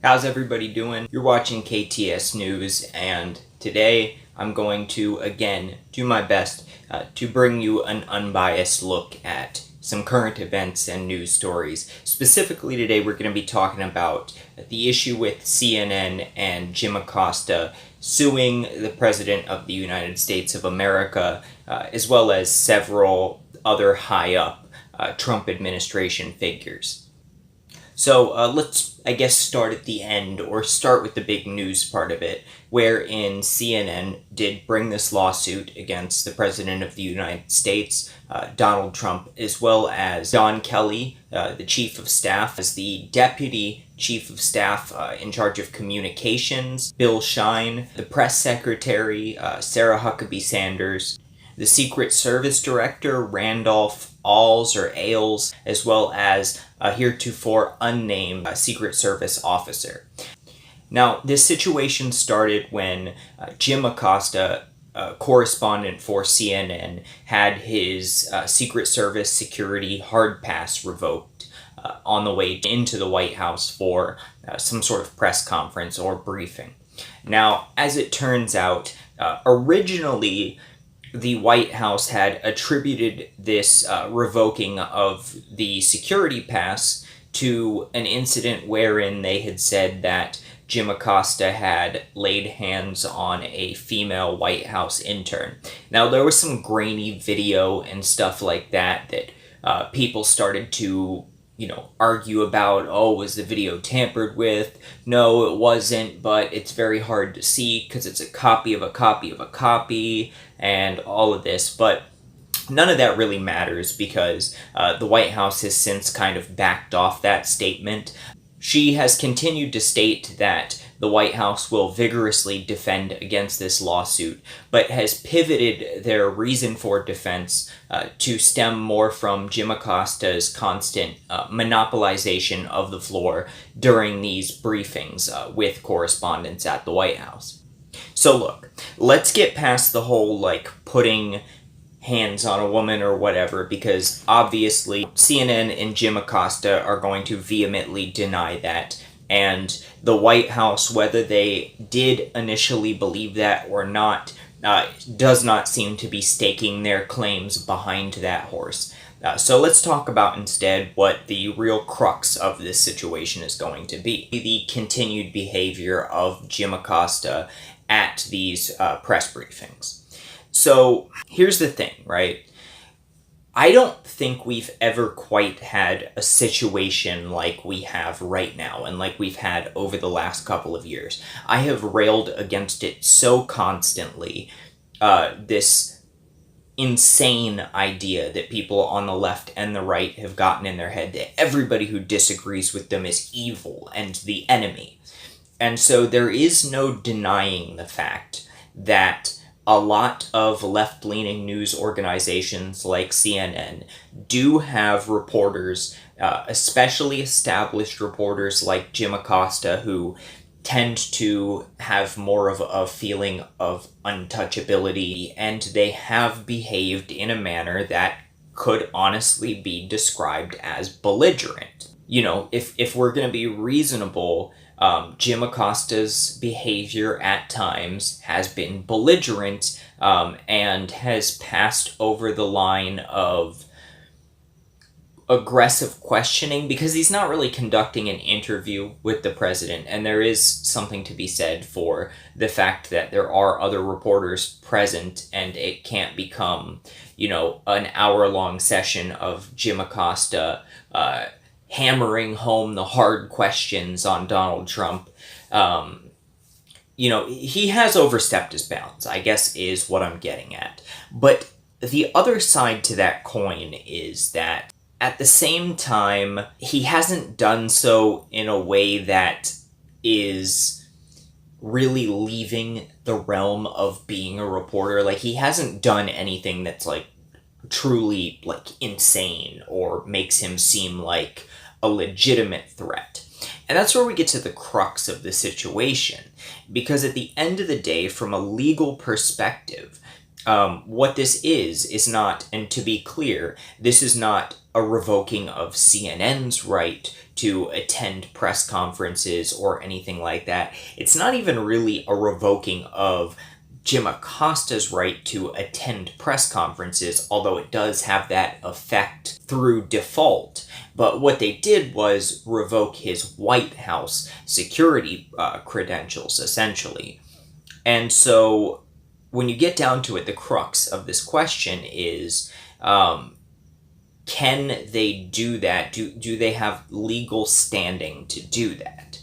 How's everybody doing? You're watching KTS News, and today I'm going to again do my best to bring you an unbiased look at some current events and news stories. Specifically today we're going to be talking about the issue with CNN and Jim Acosta suing the President of the United States of America, as well as several other high-up Trump administration figures. So let's, I guess, start at the end, or start with the big news part of it, wherein CNN did bring this lawsuit against the President of the United States, Donald Trump, as well as Don Kelly, the Chief of Staff, as the Deputy Chief of Staff in charge of communications, Bill Shine, the Press Secretary, Sarah Huckabee Sanders, the Secret Service Director Randolf Alles, as well as a heretofore unnamed Secret Service officer. Now, this situation started when Jim Acosta, correspondent for CNN, had his Secret Service security hard pass revoked on the way into the White House for some sort of press conference or briefing. Now, as it turns out, originally the White House had attributed this revoking of the security pass to an incident wherein they had said that Jim Acosta had laid hands on a female White House intern. Now, there was some grainy video and stuff like that people started to argue about. Oh, was the video tampered with? No, it wasn't, but it's very hard to see because it's a copy of a copy of a copy and all of this. But none of that really matters because the White House has since kind of backed off that statement. She has continued to state that the White House will vigorously defend against this lawsuit, but has pivoted their reason for defense to stem more from Jim Acosta's constant monopolization of the floor during these briefings with correspondents at the White House. So look, let's get past the whole, putting hands on a woman or whatever, because obviously CNN and Jim Acosta are going to vehemently deny that, and the White House, whether they did initially believe that or not, does not seem to be staking their claims behind that horse. So let's talk about instead what the real crux of this situation is going to be. The continued behavior of Jim Acosta at these press briefings. So here's the thing, right? I don't think we've ever quite had a situation like we have right now and like we've had over the last couple of years. I have railed against it so constantly, this insane idea that people on the left and the right have gotten in their head that everybody who disagrees with them is evil and the enemy. And so there is no denying the fact that a lot of left-leaning news organizations like CNN do have reporters, especially established reporters like Jim Acosta, who tend to have more of a feeling of untouchability, and they have behaved in a manner that could honestly be described as belligerent. If we're going to be reasonable, Jim Acosta's behavior at times has been belligerent and has passed over the line of aggressive questioning, because he's not really conducting an interview with the president, and there is something to be said for the fact that there are other reporters present and it can't become, an hour-long session of Jim Acosta hammering home the hard questions on Donald Trump. He has overstepped his bounds, I guess, is what I'm getting at. But the other side to that coin is that at the same time, he hasn't done so in a way that is really leaving the realm of being a reporter. He hasn't done anything that's truly insane or makes him seem like a legitimate threat. And that's where we get to the crux of the situation, because at the end of the day, from a legal perspective, what this is not, and to be clear, this is not a revoking of CNN's right to attend press conferences or anything like that. It's not even really a revoking of Jim Acosta's right to attend press conferences, although it does have that effect through default. But what they did was revoke his White House security credentials, essentially. And so when you get down to it, the crux of this question is, can they do that? Do they have legal standing to do that?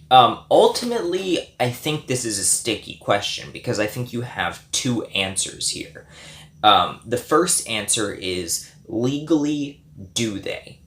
Ultimately, I think this is a sticky question because I think you have two answers here. The first answer is, legally, do they?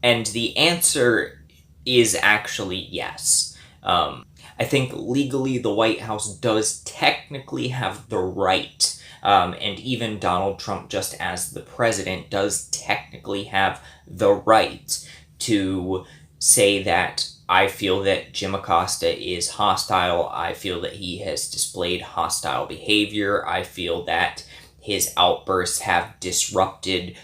And the answer is actually yes. I think legally the White House does technically have the right, and even Donald Trump, just as the president, does technically have the right to say that I feel that Jim Acosta is hostile. I feel that he has displayed hostile behavior. I feel that his outbursts have disrupted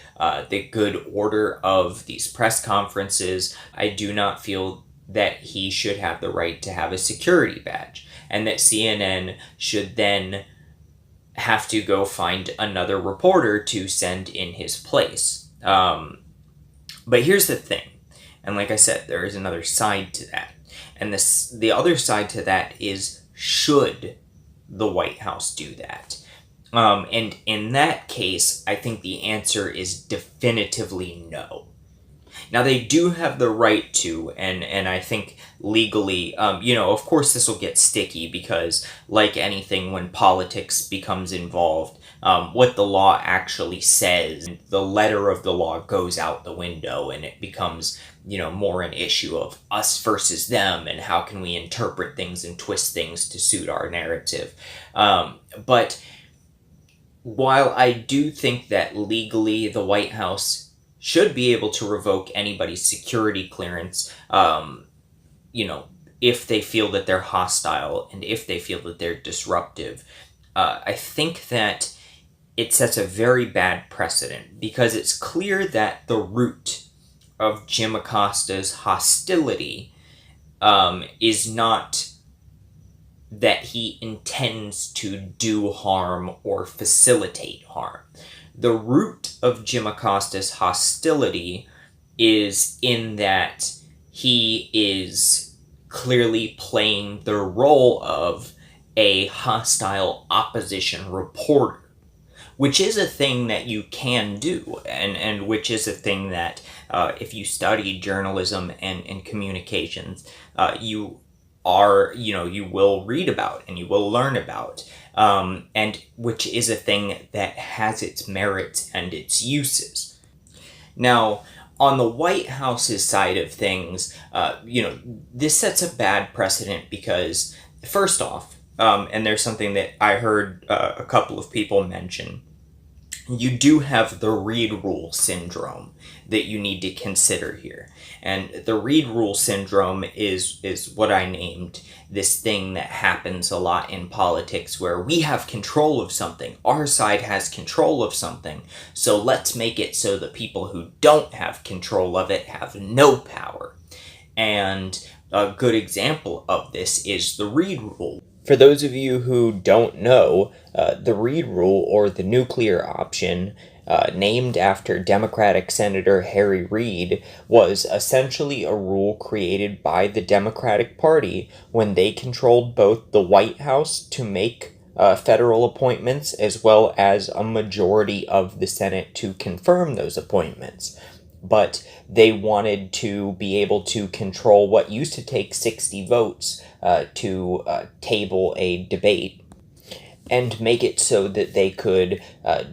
the good order of these press conferences. I do not feel that he should have the right to have a security badge, and that CNN should then have to go find another reporter to send in his place. But here's the thing. And like I said, there is another side to that. And the other side to that is, should the White House do that? And in that case, I think the answer is definitively no. Now, they do have the right to, and I think legally, of course this will get sticky because, like anything, when politics becomes involved, what the law actually says, the letter of the law goes out the window, and it becomes, more an issue of us versus them, and how can we interpret things and twist things to suit our narrative. But while I do think that legally the White House should be able to revoke anybody's security clearance, if they feel that they're hostile and if they feel that they're disruptive, I think that it sets a very bad precedent, because it's clear that the root of Jim Acosta's hostility is not that he intends to do harm or facilitate harm. The root of Jim Acosta's hostility is in that he is clearly playing the role of a hostile opposition reporter, which is a thing that you can do, and which is a thing that if you study journalism and communications, you will read about and you will learn about, and which is a thing that has its merits and its uses. Now, on the White House's side of things, this sets a bad precedent because, first off, and there's something that I heard a couple of people mention, you do have the Reed Rule syndrome that you need to consider here. And the Reed Rule syndrome is what I named this thing that happens a lot in politics, where we have control of something. Our side has control of something. So let's make it so the people who don't have control of it have no power. And a good example of this is the Reed Rule. For those of you who don't know, the Reed Rule, or the nuclear option, named after Democratic Senator Harry Reid, was essentially a rule created by the Democratic Party when they controlled both the White House to make federal appointments, as well as a majority of the Senate to confirm those appointments. But they wanted to be able to control what used to take 60 votes to table a debate, and make it so that they could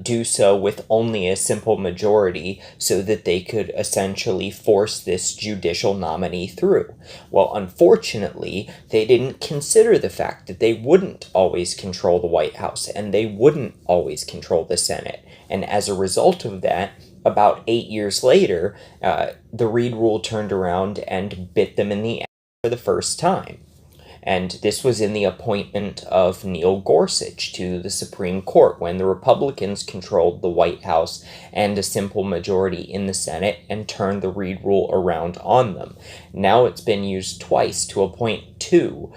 do so with only a simple majority, so that they could essentially force this judicial nominee through. Well, unfortunately, they didn't consider the fact that they wouldn't always control the White House, and they wouldn't always control the Senate. And as a result of that, about 8 years later, the Reed Rule turned around and bit them in the ass for the first time. And this was in the appointment of Neil Gorsuch to the Supreme Court when the Republicans controlled the White House and a simple majority in the Senate and turned the Reed rule around on them. Now it's been used twice to appoint two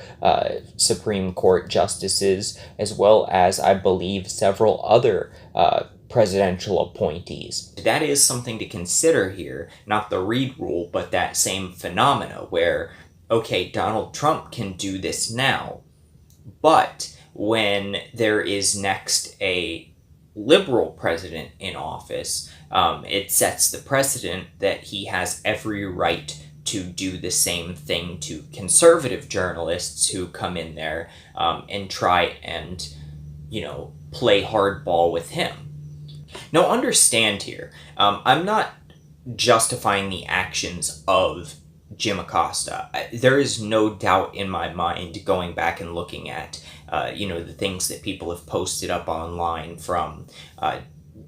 Supreme Court justices, as well as, I believe, several other presidential appointees. That is something to consider here, not the Reed rule, but that same phenomena where, okay, Donald Trump can do this now, but when there is next a liberal president in office, it sets the precedent that he has every right to do the same thing to conservative journalists who come in there and try and, play hardball with him. Now, understand here, I'm not justifying the actions of Jim Acosta. There is no doubt in my mind, going back and looking at, the things that people have posted up online from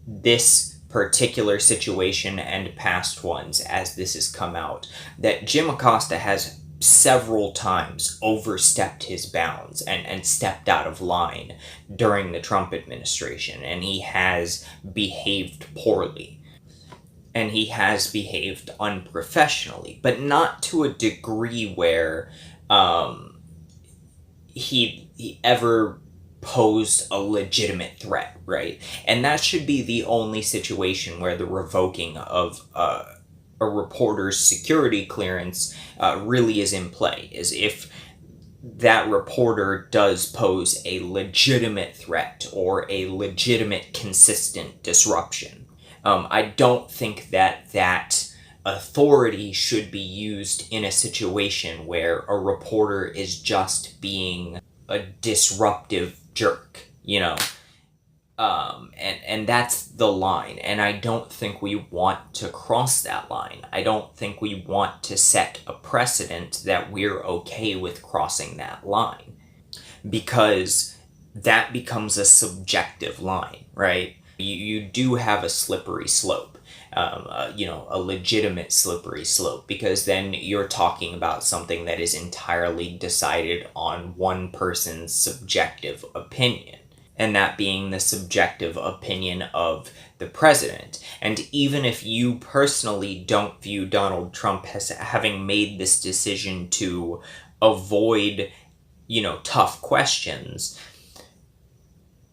this particular situation and past ones as this has come out, that Jim Acosta has several times overstepped his bounds and stepped out of line during the Trump administration, and he has behaved poorly. And he has behaved unprofessionally, but not to a degree where he ever posed a legitimate threat, right? And that should be the only situation where the revoking of a reporter's security clearance really is in play, is if that reporter does pose a legitimate threat or a legitimate consistent disruption. I don't think that authority should be used in a situation where a reporter is just being a disruptive jerk, and that's the line, and I don't think we want to cross that line. I don't think we want to set a precedent that we're okay with crossing that line, because that becomes a subjective line, right? You do have a slippery slope, a legitimate slippery slope, because then you're talking about something that is entirely decided on one person's subjective opinion, and that being the subjective opinion of the president. And even if you personally don't view Donald Trump as having made this decision to avoid, tough questions,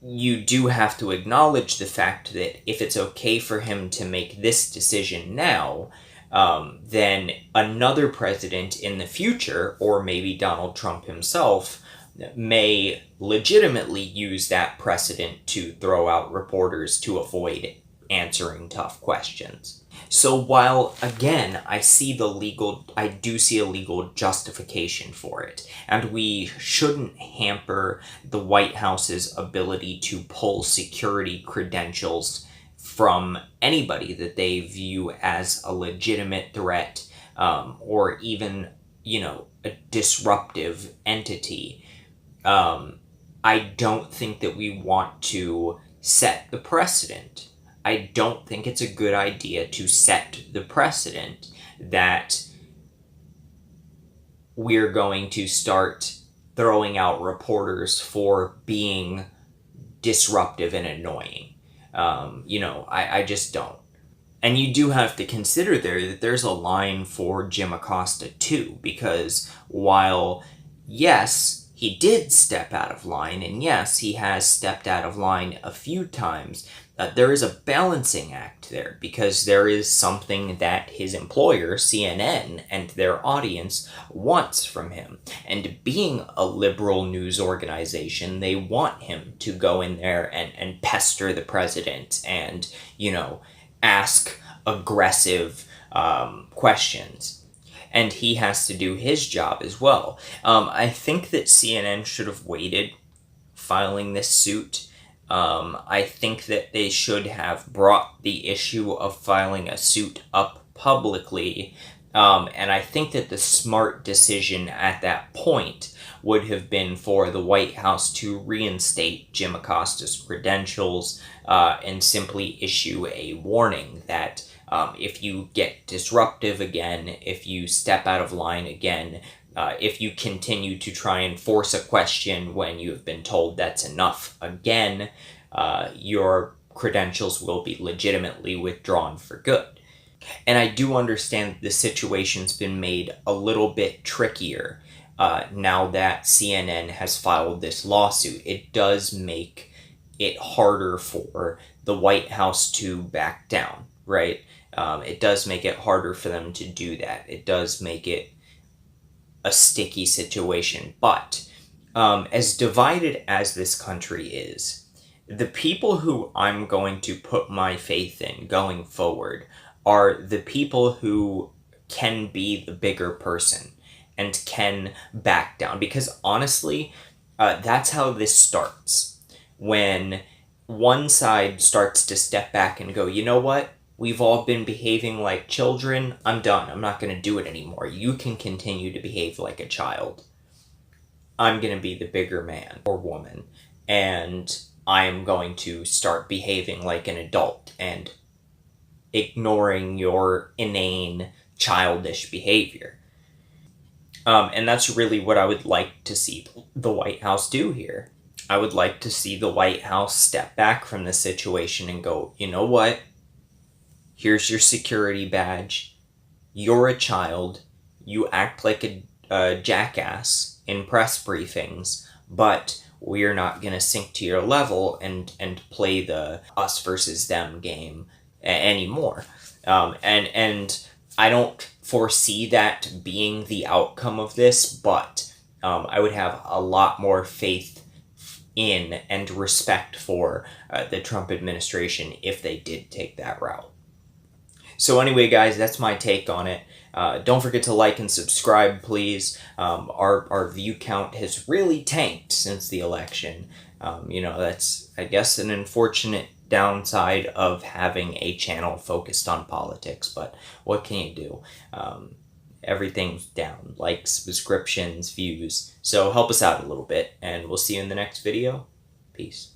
you do have to acknowledge the fact that if it's okay for him to make this decision now, then another president in the future, or maybe Donald Trump himself, may legitimately use that precedent to throw out reporters to avoid answering tough questions. So while, again, I do see a legal justification for it, and we shouldn't hamper the White House's ability to pull security credentials from anybody that they view as a legitimate threat, or even, a disruptive entity. I don't think that we want to set the precedent. I don't think it's a good idea to set the precedent that we're going to start throwing out reporters for being disruptive and annoying. I just don't. And you do have to consider there that there's a line for Jim Acosta too, because while, yes, he did step out of line, and yes, he has stepped out of line a few times, there is a balancing act there, because there is something that his employer, CNN, and their audience wants from him. And being a liberal news organization, they want him to go in there and pester the president and, ask aggressive questions. And he has to do his job as well. I think that CNN should have waited filing this suit. I think that they should have brought the issue of filing a suit up publicly, and I think that the smart decision at that point would have been for the White House to reinstate Jim Acosta's credentials and simply issue a warning that if you get disruptive again, if you step out of line again, if you continue to try and force a question when you have been told that's enough again, your credentials will be legitimately withdrawn for good. And I do understand the situation's been made a little bit trickier now that CNN has filed this lawsuit. It does make it harder for the White House to back down, right? It does make it harder for them to do that. It does make it a sticky situation. But as divided as this country is, the people who I'm going to put my faith in going forward are the people who can be the bigger person and can back down. Because honestly, that's how this starts. When one side starts to step back and go, you know what? We've all been behaving like children. I'm done. I'm not going to do it anymore. You can continue to behave like a child. I'm going to be the bigger man or woman. And I am going to start behaving like an adult and ignoring your inane, childish behavior. And that's really what I would like to see the White House do here. I would like to see the White House step back from the situation and go, you know what? Here's your security badge. You're a child. You act like a jackass in press briefings, but we're not going to sink to your level and play the us versus them game anymore. And I don't foresee that being the outcome of this, but I would have a lot more faith in and respect for the Trump administration if they did take that route. So anyway, guys, that's my take on it. Don't forget to like and subscribe, please. Our view count has really tanked since the election. That's, I guess, an unfortunate downside of having a channel focused on politics, but what can you do? Everything's down. Likes, subscriptions, views. So help us out a little bit, and we'll see you in the next video. Peace.